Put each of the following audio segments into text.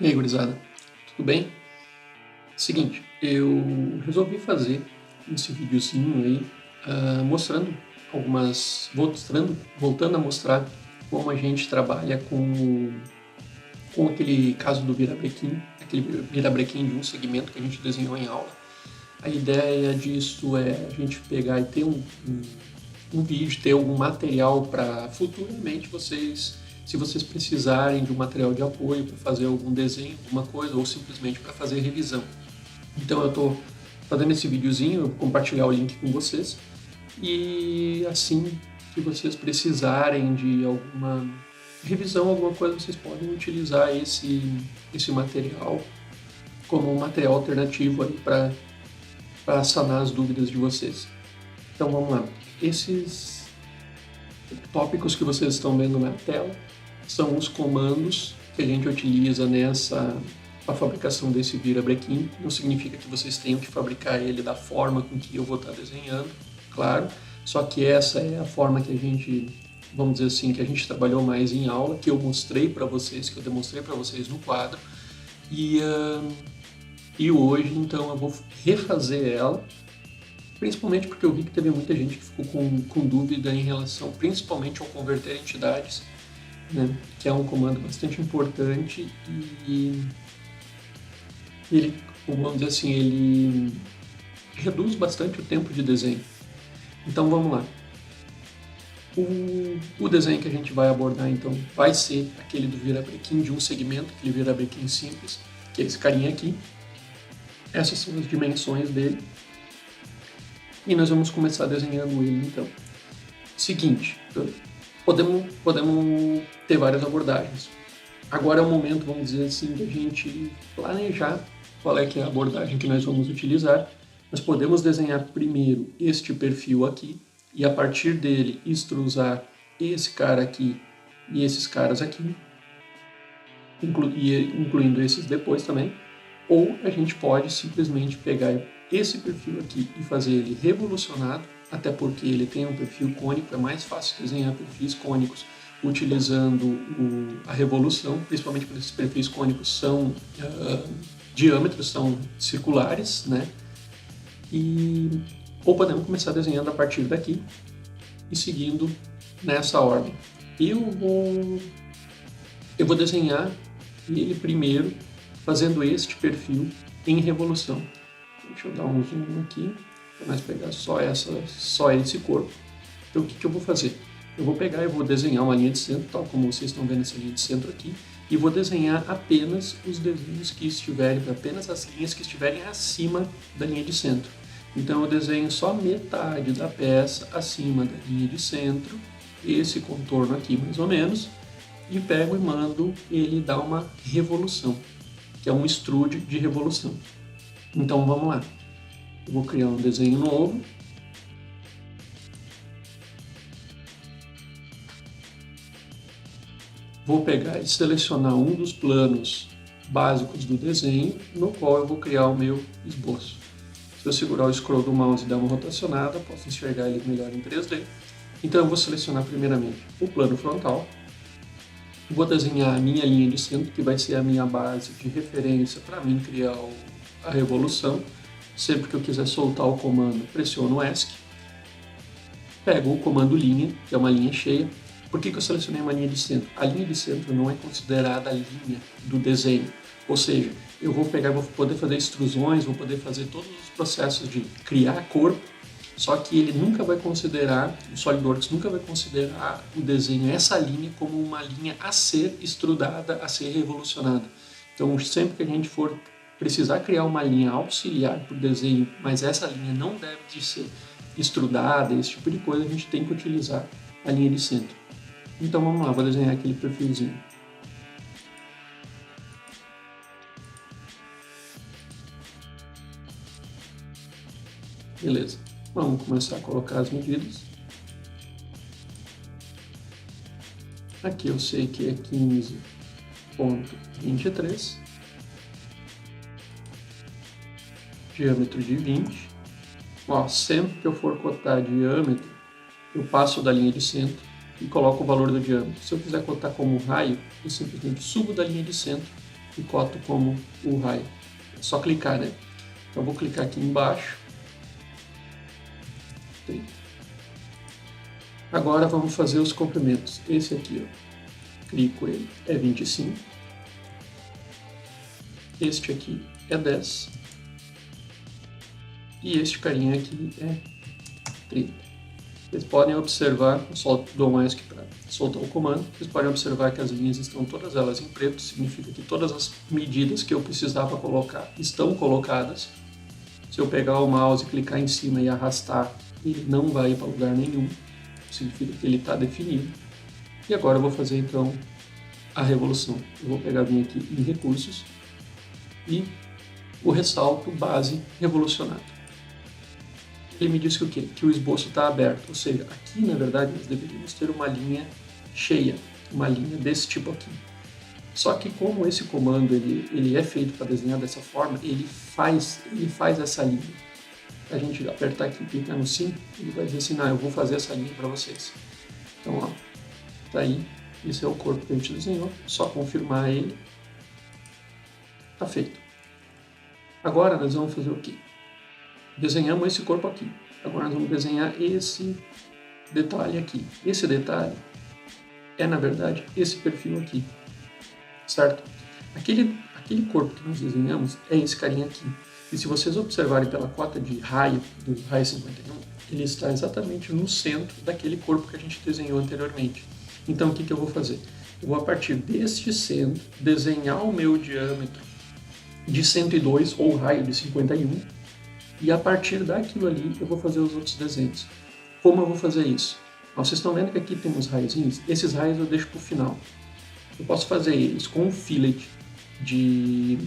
E aí, gurizada, tudo bem? Seguinte, eu resolvi fazer esse videozinho aí, voltando a mostrar como a gente trabalha com aquele caso do virabrequim, aquele virabrequim de um segmento que a gente desenhou em aula. A ideia disso é a gente pegar e ter um vídeo, ter algum material para futuramente se vocês precisarem de um material de apoio para fazer algum desenho, alguma coisa, ou simplesmente para fazer revisão. Então eu estou fazendo esse videozinho, eu vou compartilhar o link com vocês, e assim que vocês precisarem de alguma revisão, alguma coisa, vocês podem utilizar esse material como um material alternativo aí para sanar as dúvidas de vocês. Então vamos lá. Esses tópicos que vocês estão vendo na tela são os comandos que a gente utiliza para a fabricação desse virabrequim. Não significa que vocês tenham que fabricar ele da forma com que eu vou estar desenhando, claro, só que essa é a forma que a gente, vamos dizer assim, que a gente trabalhou mais em aula, que eu mostrei para vocês, que eu demonstrei para vocês no quadro, e hoje então eu vou refazer ela, principalmente porque eu vi que teve muita gente que ficou com dúvida em relação principalmente ao converter entidades, né, que é um comando bastante importante e ele, vamos dizer assim, ele reduz bastante o tempo de desenho. Então vamos lá. O desenho que a gente vai abordar então vai ser aquele do virabrequim de um segmento, aquele virabrequim simples, que é esse carinha aqui. Essas são as dimensões dele. E nós vamos começar desenhando ele então. Seguinte, podemos ter várias abordagens. Agora é o momento, vamos dizer assim, de a gente planejar qual é que é a abordagem que nós vamos utilizar. Nós podemos desenhar primeiro este perfil aqui e a partir dele extrusar esse cara aqui e esses caras aqui, incluindo esses depois também. Ou a gente pode simplesmente pegar esse perfil aqui e fazer ele revolucionado, até porque ele tem um perfil cônico, é mais fácil desenhar perfis cônicos utilizando a revolução, principalmente porque esses perfis cônicos são diâmetros, são circulares, né? Ou podemos começar desenhando a partir daqui e seguindo nessa ordem. Eu vou desenhar ele primeiro fazendo este perfil em revolução. Deixa eu dar um zoom aqui para nós pegar só esse corpo. Então o que eu vou fazer? Eu vou pegar e vou desenhar uma linha de centro, tal como vocês estão vendo essa linha de centro aqui, e vou desenhar apenas os desenhos que estiverem, apenas as linhas que estiverem acima da linha de centro. Então eu desenho só metade da peça acima da linha de centro, esse contorno aqui mais ou menos, e pego e mando ele dar uma revolução, que é um extrude de revolução. Então vamos lá. Eu vou criar um desenho novo. Vou pegar e selecionar um dos planos básicos do desenho, no qual eu vou criar o meu esboço. Se eu segurar o scroll do mouse e dar uma rotacionada, posso enxergar ele melhor em 3D. Então eu vou selecionar primeiramente o plano frontal. Vou desenhar a minha linha de centro, que vai ser a minha base de referência para mim criar a revolução. Sempre que eu quiser soltar o comando, pressiono o ESC. Pego o comando linha, que é uma linha cheia. Por que eu selecionei uma linha de centro? A linha de centro não é considerada a linha do desenho. Ou seja, eu vou pegar, vou poder fazer extrusões, vou poder fazer todos os processos de criar corpo, só que ele nunca vai considerar, o SolidWorks nunca vai considerar o desenho, essa linha, como uma linha a ser extrudada, a ser revolucionada. Então, sempre que a gente for precisar criar uma linha auxiliar para o desenho, mas essa linha não deve de ser extrudada, esse tipo de coisa, a gente tem que utilizar a linha de centro. Então vamos lá, vou desenhar aquele perfilzinho. Beleza, vamos começar a colocar as medidas. Aqui eu sei que é 15,23. Diâmetro de 20. Ó, sempre que eu for cotar diâmetro, eu passo da linha de centro e coloco o valor do diâmetro. Se eu quiser cotar como raio, eu simplesmente subo da linha de centro e coto como o raio. É só clicar, né? Então eu vou clicar aqui embaixo. 30. Agora vamos fazer os comprimentos. Esse aqui, ó, clico ele, é 25. Este aqui é 10. E este carinha aqui é 30. Vocês podem observar, eu só dou um ESC para soltar o comando, vocês podem observar que as linhas estão todas elas em preto, significa que todas as medidas que eu precisava colocar estão colocadas. Se eu pegar o mouse e clicar em cima e arrastar, ele não vai para lugar nenhum, significa que ele está definido. E agora eu vou fazer então a revolução. Eu vou pegar, vir aqui em recursos e o ressalto base revolucionado. Ele me disse que o quê? Que o esboço está aberto, ou seja, aqui na verdade nós deveríamos ter uma linha cheia, uma linha desse tipo aqui. Só que como esse comando ele é feito para desenhar dessa forma, ele faz essa linha. A gente apertar aqui e clicar no sim, ele vai dizer assim, não, eu vou fazer essa linha para vocês. Então, ó, tá aí, esse é o corpo que a gente desenhou, só confirmar ele, tá feito. Agora nós vamos fazer o quê? Desenhamos esse corpo aqui. Agora nós vamos desenhar esse detalhe aqui. Esse detalhe é, na verdade, esse perfil aqui, certo? Aquele corpo que nós desenhamos é esse carinha aqui. E se vocês observarem pela cota de raio do raio 51, ele está exatamente no centro daquele corpo que a gente desenhou anteriormente. Então o que eu vou fazer? Eu vou, a partir deste centro, desenhar o meu diâmetro de 102 ou raio de 51, e a partir daquilo ali eu vou fazer os outros desenhos. Como eu vou fazer isso? Vocês estão vendo que aqui tem uns raiozinhos? Esses raios eu deixo para o final. Eu posso fazer eles com um fillet de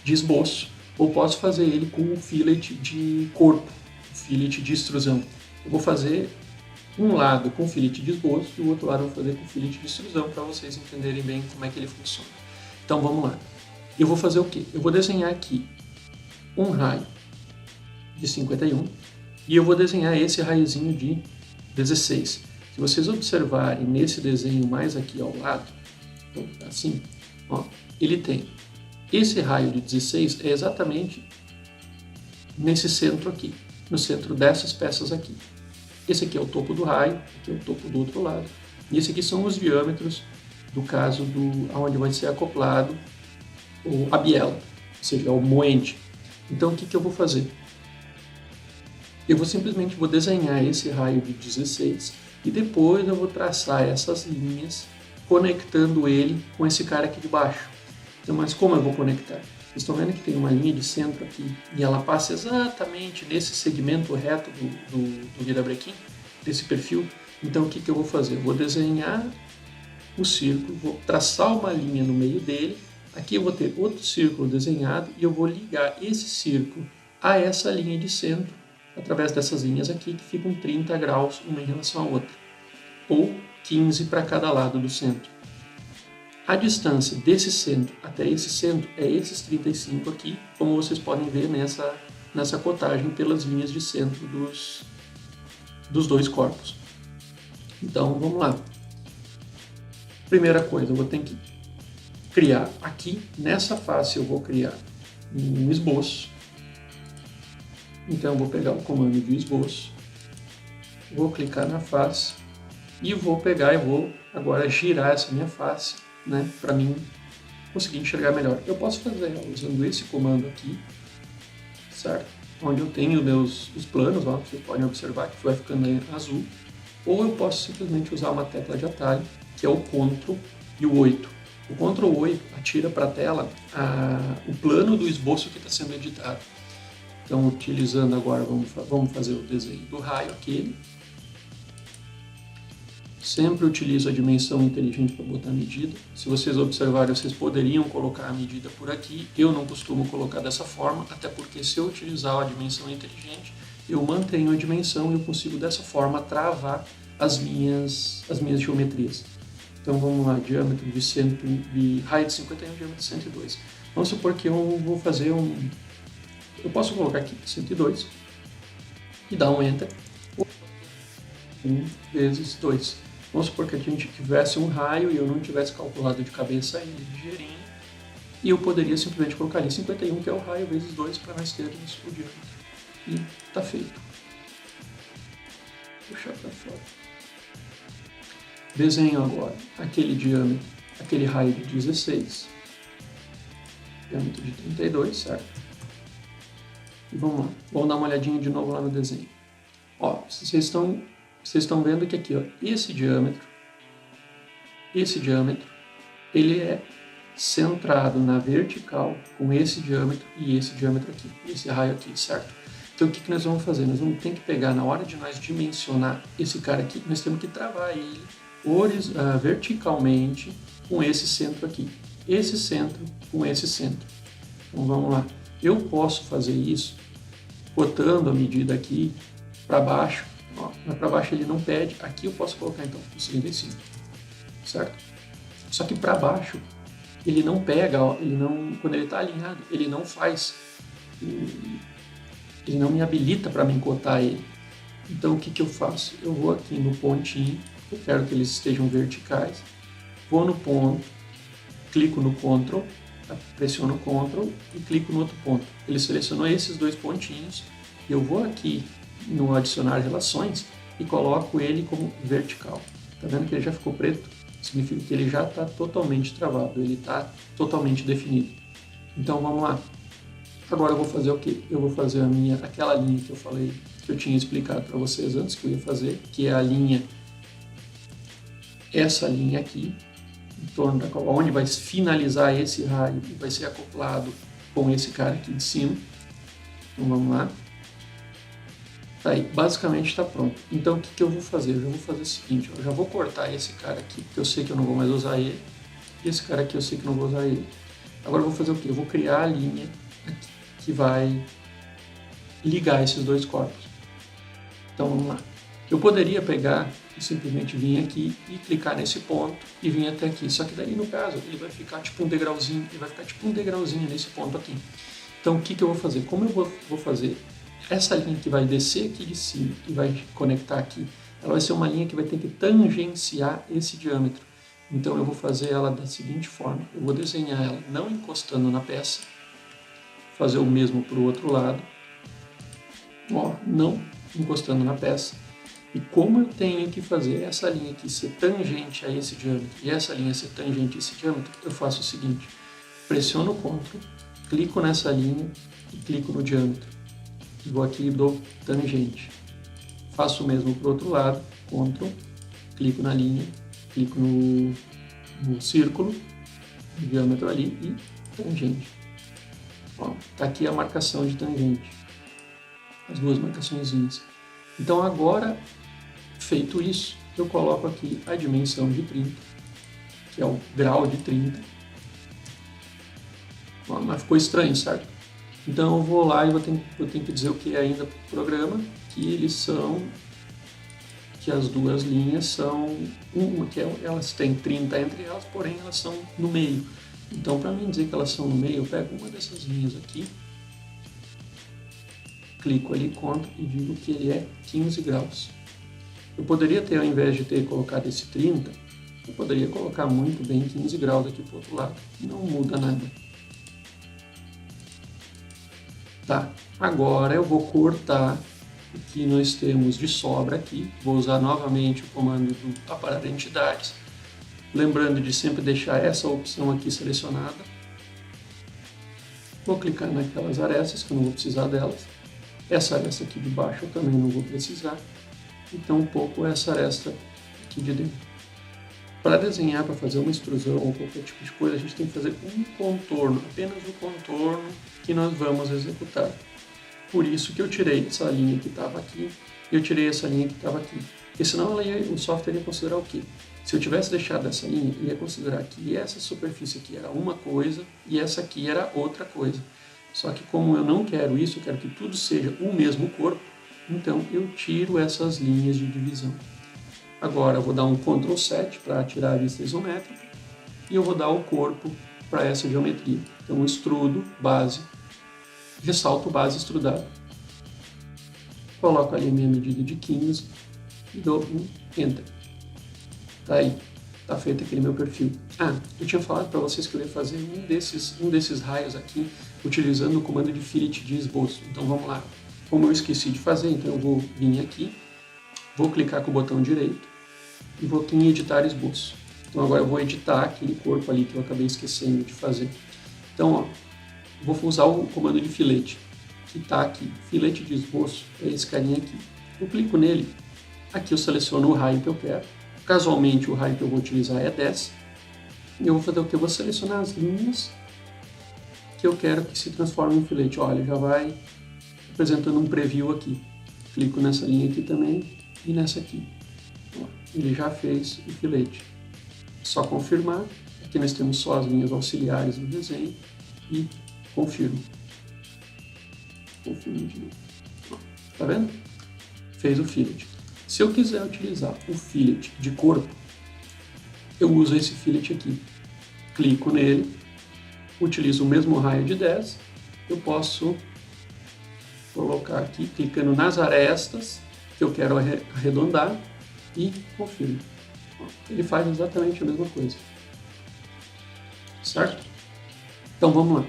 esboço, ou posso fazer ele com um fillet de corpo, um fillet de extrusão. Eu vou fazer um lado com fillet de esboço e o outro lado eu vou fazer com fillet de extrusão, para vocês entenderem bem como é que ele funciona. Então vamos lá. Eu vou fazer o quê? Eu vou desenhar aqui um raio de 51 e eu vou desenhar esse raiozinho de 16. Se vocês observarem nesse desenho mais aqui ao lado, assim, ó, ele tem esse raio de 16 é exatamente nesse centro aqui, no centro dessas peças aqui. Esse aqui é o topo do raio, aqui é o topo do outro lado, e esse aqui são os diâmetros do caso onde vai ser acoplado a biela, ou seja, o moente. Então o que eu vou fazer? Eu simplesmente vou desenhar esse raio de 16 e depois eu vou traçar essas linhas conectando ele com esse cara aqui de baixo. Então, mas como eu vou conectar? Vocês estão vendo que tem uma linha de centro aqui e ela passa exatamente nesse segmento reto do virabrequim, desse perfil. Então o que eu vou fazer? Eu vou desenhar o círculo, vou traçar uma linha no meio dele. Aqui eu vou ter outro círculo desenhado e eu vou ligar esse círculo a essa linha de centro através dessas linhas aqui que ficam 30 graus uma em relação à outra, ou 15 para cada lado do centro. A distância desse centro até esse centro é esses 35 aqui, como vocês podem ver nessa cotagem pelas linhas de centro dos dois corpos. Então vamos lá. Primeira coisa, eu vou ter que criar aqui, nessa face eu vou criar um esboço. Então eu vou pegar o comando de esboço, vou clicar na face e vou pegar e vou agora girar essa minha face, né, para mim conseguir enxergar melhor. Eu posso fazer usando esse comando aqui, certo? Onde eu tenho os planos, ó, vocês podem observar que vai ficando em azul, ou eu posso simplesmente usar uma tecla de atalho, que é o Ctrl e o 8. O Ctrl 8 atira para a tela o plano do esboço que está sendo editado. Então, utilizando agora, vamos fazer o desenho do raio aquele. Sempre utilizo a dimensão inteligente para botar a medida. Se vocês observarem, vocês poderiam colocar a medida por aqui. Eu não costumo colocar dessa forma, até porque se eu utilizar a dimensão inteligente, eu mantenho a dimensão e eu consigo dessa forma travar as minhas geometrias. Então vamos lá, diâmetro de raio de 51, diâmetro de 102. Vamos supor que eu vou fazer eu posso colocar aqui 102 e dar um Enter. 1 vezes 2. Vamos supor que a gente tivesse um raio e eu não tivesse calculado de cabeça ele ligeirinho, e eu poderia simplesmente colocar ali 51, que é o raio, vezes 2, para nós termos o diâmetro. E está feito. Vou puxar para fora. Desenho agora aquele diâmetro, aquele raio de 16, diâmetro de 32, certo? E vamos lá, vamos dar uma olhadinha de novo lá no desenho. Ó, vocês estão vendo que aqui, ó, esse diâmetro, ele é centrado na vertical com esse diâmetro e esse diâmetro aqui, esse raio aqui, certo? Então o que nós vamos fazer? Nós vamos ter que pegar, na hora de nós dimensionar esse cara aqui, nós temos que travar ele verticalmente com esse centro aqui, esse centro com esse centro. Então vamos lá, eu posso fazer isso botando a medida aqui para baixo, ó, mas para baixo ele não pede, aqui eu posso colocar então os 35, certo? Só que para baixo ele não pega, ó, quando ele está alinhado, ele não faz, ele não me habilita para me encotar ele. Então o que eu faço? Eu vou aqui no pontinho, eu quero que eles estejam verticais, vou no ponto, clico no Ctrl, pressiono Ctrl e clico no outro ponto. Ele selecionou esses dois pontinhos, e eu vou aqui no adicionar relações e coloco ele como vertical. Tá vendo que ele já ficou preto? Significa que ele já está totalmente travado, ele está totalmente definido. Então vamos lá. Agora eu vou fazer o quê? Eu vou fazer aquela linha que eu falei, que eu tinha explicado para vocês antes que eu ia fazer, que é a linha, essa linha aqui, em torno da qual, onde vai finalizar esse raio e vai ser acoplado com esse cara aqui de cima. Então vamos lá. Tá aí, basicamente está pronto. Então o que eu vou fazer? Eu já vou fazer o seguinte, eu já vou cortar esse cara aqui, porque eu sei que eu não vou mais usar ele, e esse cara aqui eu sei que não vou usar ele. Agora eu vou fazer o quê? Eu vou criar a linha aqui, que vai ligar esses dois corpos. Então vamos lá. Eu poderia pegar e simplesmente vir aqui e clicar nesse ponto e vir até aqui. Só que daí no caso ele vai ficar tipo um degrauzinho, nesse ponto aqui. Então o que eu vou fazer? Como eu vou fazer essa linha que vai descer aqui de cima e vai conectar aqui, ela vai ser uma linha que vai ter que tangenciar esse diâmetro. Então eu vou fazer ela da seguinte forma, eu vou desenhar ela não encostando na peça, fazer o mesmo para o outro lado, ó, não encostando na peça. E como eu tenho que fazer essa linha aqui ser tangente a esse diâmetro e essa linha ser tangente a esse diâmetro, eu faço o seguinte, pressiono o Ctrl, clico nessa linha e clico no diâmetro. Vou aqui e dou tangente. Faço o mesmo para o outro lado, Ctrl, clico na linha, clico no círculo, no diâmetro ali e tangente. Está aqui a marcação de tangente, as duas marcaçõezinhas. Então agora, feito isso, eu coloco aqui a dimensão de 30, que é o grau de 30. Mas ficou estranho, certo? Então eu vou lá e eu tenho que dizer o que é ainda para o programa, que as duas linhas são elas têm 30 entre elas, porém elas são no meio. Então para mim dizer que elas são no meio, eu pego uma dessas linhas aqui, clico ali, Ctrl e digo que ele é 15 graus. Eu poderia ter, ao invés de ter colocado esse 30, eu poderia colocar muito bem 15 graus aqui para o outro lado, não muda nada. Tá, agora eu vou cortar o que nós temos de sobra aqui. Vou usar novamente o comando do aparar entidades, lembrando de sempre deixar essa opção aqui selecionada. Vou clicar naquelas arestas que eu não vou precisar delas. Essa aresta aqui de baixo eu também não vou precisar. Então um pouco essa aresta aqui de dentro. Para desenhar, para fazer uma extrusão ou qualquer tipo de coisa, a gente tem que fazer um contorno, apenas o contorno que nós vamos executar. Por isso que eu tirei essa linha que estava aqui e eu tirei essa linha que estava aqui. Porque senão o software ia considerar o quê? Se eu tivesse deixado essa linha, ele ia considerar que essa superfície aqui era uma coisa e essa aqui era outra coisa. Só que como eu não quero isso, eu quero que tudo seja o mesmo corpo, então eu tiro essas linhas de divisão. Agora eu vou dar um Ctrl 7 para tirar a vista isométrica e eu vou dar o corpo para essa geometria. Então extrudo, base, ressalto base extrudada. Coloco ali a minha medida de 15 e dou um Enter. Tá aí, tá feito aquele meu perfil. Ah, eu tinha falado para vocês que eu ia fazer um desses raios aqui utilizando o comando de fillet de esboço. Então vamos lá. Como eu esqueci de fazer, então eu vou vir aqui, vou clicar com o botão direito e vou aqui em editar esboço. Então agora eu vou editar aquele corpo ali que eu acabei esquecendo de fazer. Então, ó, vou usar o comando de filete, que está aqui, filete de esboço, é esse carinha aqui. Eu clico nele, aqui eu seleciono o raio que eu quero, casualmente o raio que eu vou utilizar é 10, e eu vou fazer o que? Eu vou selecionar as linhas que eu quero que se transformem em filete. Olha, já vai apresentando um preview aqui. Clico nessa linha aqui também e nessa aqui. Ó, ele já fez o filete. Só confirmar, aqui nós temos só as linhas auxiliares do desenho e confirmo. Confirmo de novo. Ó, tá vendo? Fez o fillet. Se eu quiser utilizar o fillet de corpo, eu uso esse fillet aqui. Clico nele, utilizo o mesmo raio de 10, eu posso colocar aqui, clicando nas arestas que eu quero arredondar e confirmo. Ele faz exatamente a mesma coisa. Certo? Então vamos lá.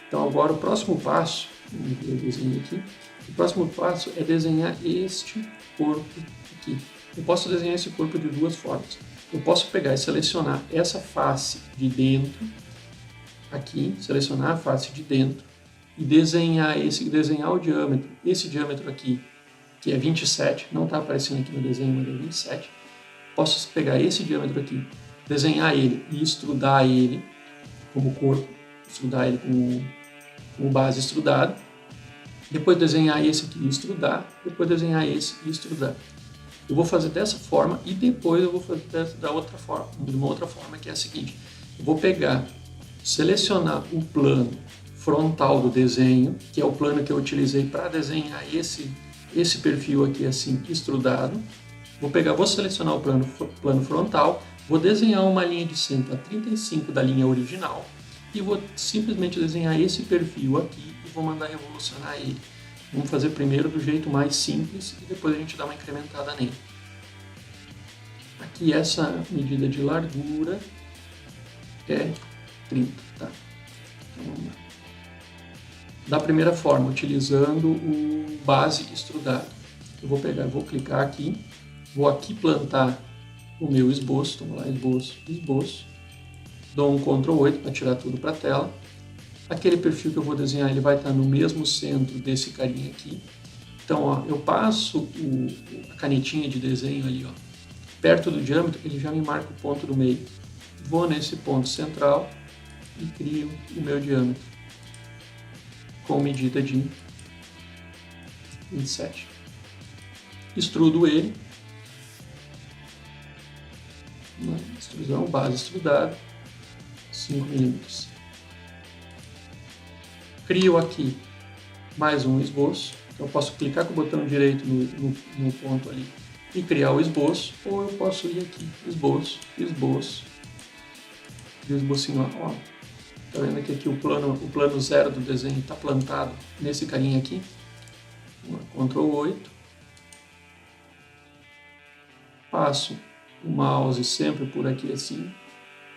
Então agora o próximo passo, vamos ver o desenho aqui, o próximo passo é desenhar este corpo aqui. Eu posso desenhar esse corpo de duas formas. Eu posso pegar e selecionar essa face de dentro, aqui, selecionar a face de dentro e desenhar o diâmetro. Esse diâmetro aqui, que é 27, não está aparecendo aqui no desenho, mas é 27. Posso pegar esse diâmetro aqui, desenhar ele e extrudar ele como corpo, extrudar ele com base extrudada. Depois desenhar esse aqui e extrudar, depois desenhar esse e extrudar. Eu vou fazer dessa forma e depois eu vou fazer de uma outra forma, que é a seguinte. Eu vou pegar, selecionar o plano frontal do desenho, que é o plano que eu utilizei para desenhar esse perfil aqui assim, extrudado. Vou selecionar o plano frontal, vou desenhar uma linha de centro a 35 da linha original e vou simplesmente desenhar esse perfil aqui e vou mandar revolucionar ele. Vamos fazer primeiro do jeito mais simples e depois a gente dá uma incrementada nele. Aqui essa medida de largura é 30, tá? Então vamos lá. Da primeira forma, utilizando o base extrudado. Eu vou pegar, vou clicar aqui, vou aqui plantar o meu esboço, então vou lá, esboço, esboço. Dou um Ctrl 8 para tirar tudo para a tela. Aquele perfil que eu vou desenhar, ele vai estar no mesmo centro desse carinha aqui. Então, ó, eu passo a canetinha de desenho ali, ó, perto do diâmetro, ele já me marca o ponto do meio. Vou nesse ponto central e crio o meu diâmetro com medida de 27. Extrudo ele. Uma extrusão, base extrudada, 5 mm. Crio aqui mais um esboço. Então eu posso clicar com o botão direito no ponto ali e criar o esboço, ou eu posso ir aqui, esboço, esboço, e o esbocinho, ó, tá vendo que aqui o plano zero do desenho está plantado nesse carinha aqui. Ctrl 8, passo o mouse sempre por aqui assim,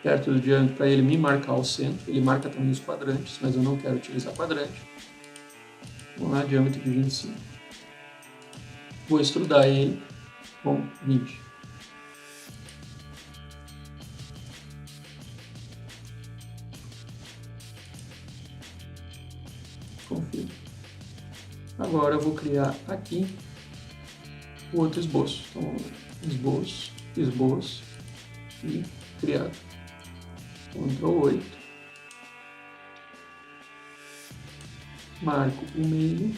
perto do diâmetro, para ele me marcar o centro. Ele marca também os quadrantes, mas eu não quero utilizar quadrante. Vamos lá, diâmetro de 25. Vou extrudar ele com 20. Confirmo. Agora eu vou criar aqui o outro esboço. Então, vamos lá. Esboço, esboço e criado. Ctrl 8. Marco o meio,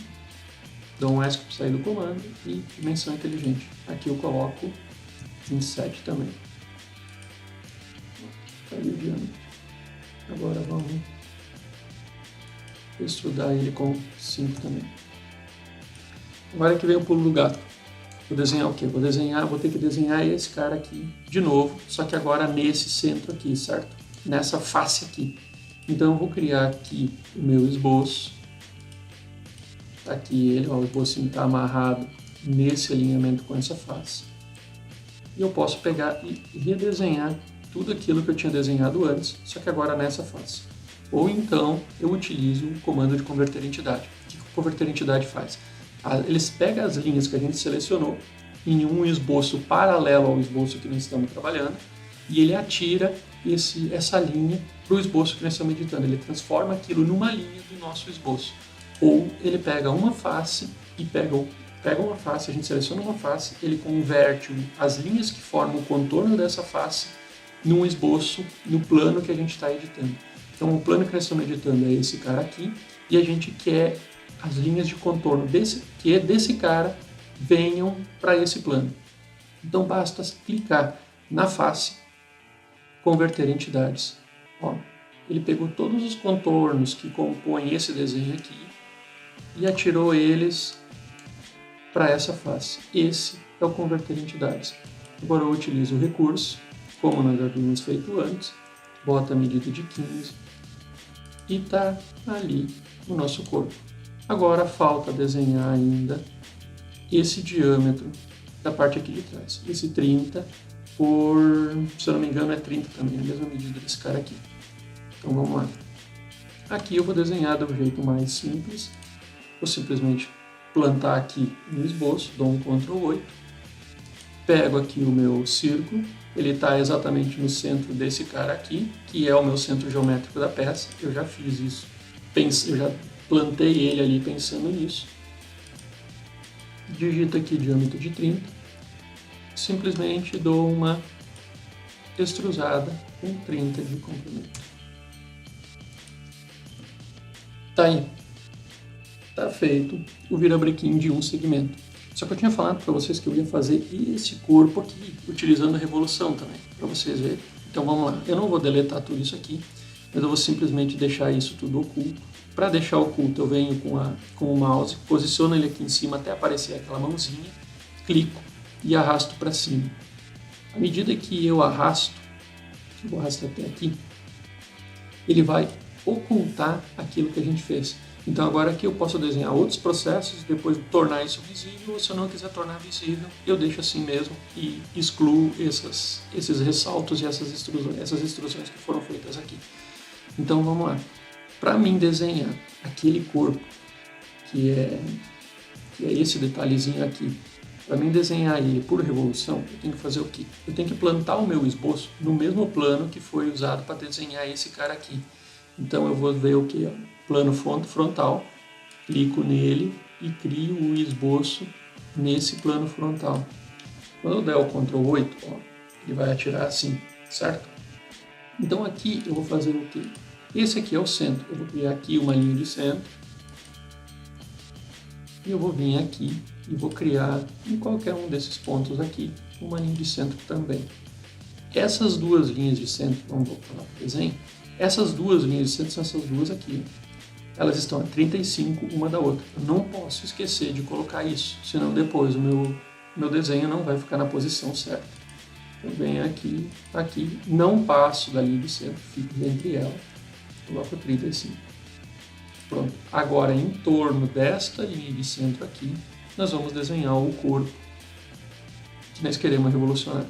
dou um ESC para sair do comando e dimensão inteligente. Aqui eu coloco 27 também. Aí o diâmetro. Agora vamos extrudar ele com 5 também. Agora que vem o pulo do gato. Vou desenhar o quê? Vou ter que desenhar esse cara aqui de novo, só que agora nesse centro aqui, certo? Nessa face aqui. Então eu vou criar aqui o meu esboço. Tá aqui ele, ó, o esbocinho está amarrado nesse alinhamento com essa face. e eu posso pegar e redesenhar tudo aquilo que eu tinha desenhado antes, só que agora nessa face. Ou então eu utilizo o comando de converter entidade. O que o converter entidade faz? Eles pegam as linhas que a gente selecionou em um esboço paralelo ao esboço que nós estamos trabalhando e ele atira essa linha para o esboço que nós estamos editando. Ele transforma aquilo numa linha do nosso esboço. Ou ele pega uma face e pega uma face, a gente seleciona uma face, ele converte as linhas que formam o contorno dessa face num esboço, no plano que a gente está editando. Então o plano que nós estamos editando é esse cara aqui e a gente quer as linhas de contorno desse cara venham para esse plano. Então basta clicar na face, converter entidades. Ó, ele pegou todos os contornos que compõem esse desenho aqui e atirou eles para essa face. Esse é o converter entidades. Agora eu utilizo o recurso, como nós já havíamos feito antes, bota a medida de 15 e está ali o nosso corpo. Agora falta desenhar ainda esse diâmetro da parte aqui de trás. Esse 30 por, se eu não me engano, é 30 também, a mesma medida desse cara aqui. Então vamos lá. Aqui eu vou desenhar do jeito mais simples. Vou simplesmente plantar aqui no esboço, dou um Ctrl 8. Pego aqui o meu círculo, ele está exatamente no centro desse cara aqui, que é o meu centro geométrico da peça. Eu já fiz isso, eu já plantei ele ali pensando nisso. Digito aqui diâmetro de 30, simplesmente dou uma extrusada com 30 de comprimento. Tá aí, tá feito o virabrequim de um segmento. Só que eu tinha falado para vocês que eu ia fazer esse corpo aqui, utilizando a revolução também, para vocês verem. Então vamos lá, eu não vou deletar tudo isso aqui, mas eu vou simplesmente deixar isso tudo oculto. Para deixar oculto, eu venho com o mouse, posiciono ele aqui em cima até aparecer aquela mãozinha, clico e arrasto para cima. À medida que eu arrasto, eu vou arrastar até aqui, ele vai ocultar aquilo que a gente fez. Então agora aqui eu posso desenhar outros processos, depois tornar isso visível, ou se eu não quiser tornar visível, eu deixo assim mesmo e excluo esses ressaltos e essas extrusões que foram feitas aqui. Então vamos lá. Para mim desenhar aquele corpo, que é esse detalhezinho aqui, para mim desenhar ele por revolução, eu tenho que fazer o quê? Eu tenho que plantar o meu esboço no mesmo plano que foi usado para desenhar esse cara aqui. Então eu vou ver o que? Plano frontal, clico nele e crio o esboço nesse plano frontal. Quando eu der o Ctrl 8, ó, ele vai atirar assim, certo? Então aqui eu vou fazer o quê? Esse aqui é o centro. Eu vou criar aqui uma linha de centro. E eu vou vir aqui e vou criar em qualquer um desses pontos aqui uma linha de centro também. Essas duas linhas de centro, vamos voltar lá para o desenho. Essas duas linhas de centro são essas duas aqui. Elas estão a 35 uma da outra. Eu não posso esquecer de colocar isso, senão depois o meu desenho não vai ficar na posição certa. Eu venho aqui, não passo da linha de centro, fico entre elas. Coloco 35. Pronto. Agora, em torno desta linha de centro aqui, nós vamos desenhar o corpo que nós queremos revolucionar.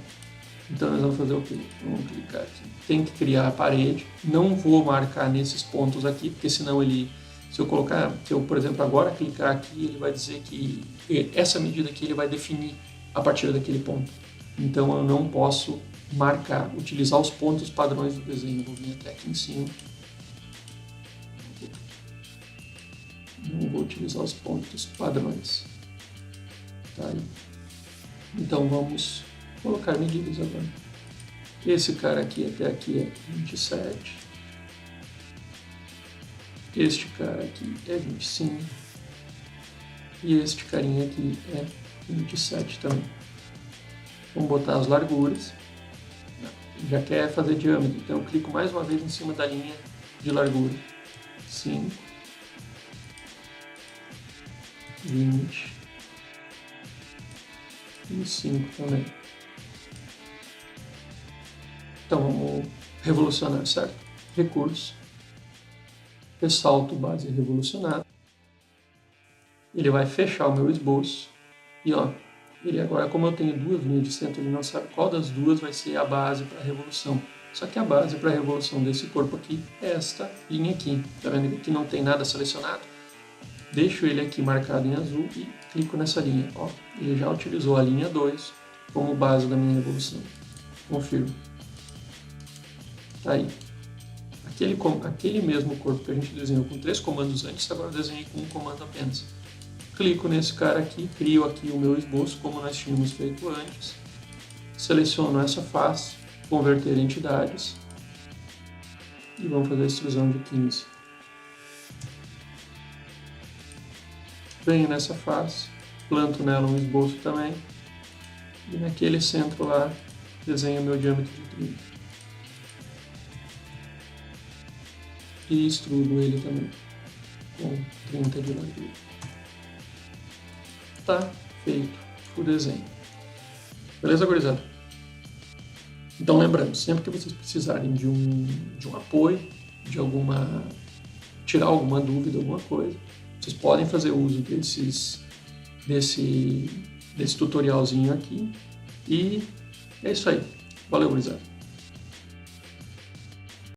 Então, nós vamos fazer o quê? Vamos clicar aqui. Tem que criar a parede. Não vou marcar nesses pontos aqui, porque senão se eu, por exemplo, agora clicar aqui, ele vai dizer que essa medida aqui ele vai definir a partir daquele ponto. Então, eu não posso marcar, utilizar os pontos padrões do desenho. Vou vir até aqui em cima. Não vou utilizar os pontos padrões. Tá aí. Então vamos colocar medidas agora. Esse cara aqui até aqui é 27. Este cara aqui é 25. E este carinha aqui é 27 também. Vamos botar as larguras. Já quer fazer diâmetro, então eu clico mais uma vez em cima da linha de largura. 5. 20 e 5 também. Então vamos revolucionar, certo? Recurso, ressalto base revolucionada. Ele vai fechar o meu esboço e ó, Ele agora, como eu tenho duas linhas de centro, ele não sabe qual das duas vai ser a base para a revolução. Só que a base para a revolução desse corpo aqui é esta linha aqui. Tá vendo que aqui não tem nada selecionado? Deixo ele aqui marcado em azul e clico nessa linha. Ó, ele já utilizou a linha 2 como base da minha revolução. Confirmo. Tá aí. Aquele mesmo corpo que a gente desenhou com 3 comandos antes, agora eu desenhei com um comando apenas. Clico nesse cara aqui, crio aqui o meu esboço como nós tínhamos feito antes. Seleciono essa face, converter entidades e vamos fazer a extrusão de 15. Venho nessa face, planto nela um esboço também e naquele centro lá desenho o meu diâmetro de 30. E extrudo ele também com 30 de largura. Tá feito o desenho. Beleza, gurizada? Então lembrando, sempre que vocês precisarem de um apoio, de tirar alguma dúvida, alguma coisa, vocês podem fazer uso desse tutorialzinho aqui. E é isso aí. Valeu, gurizada.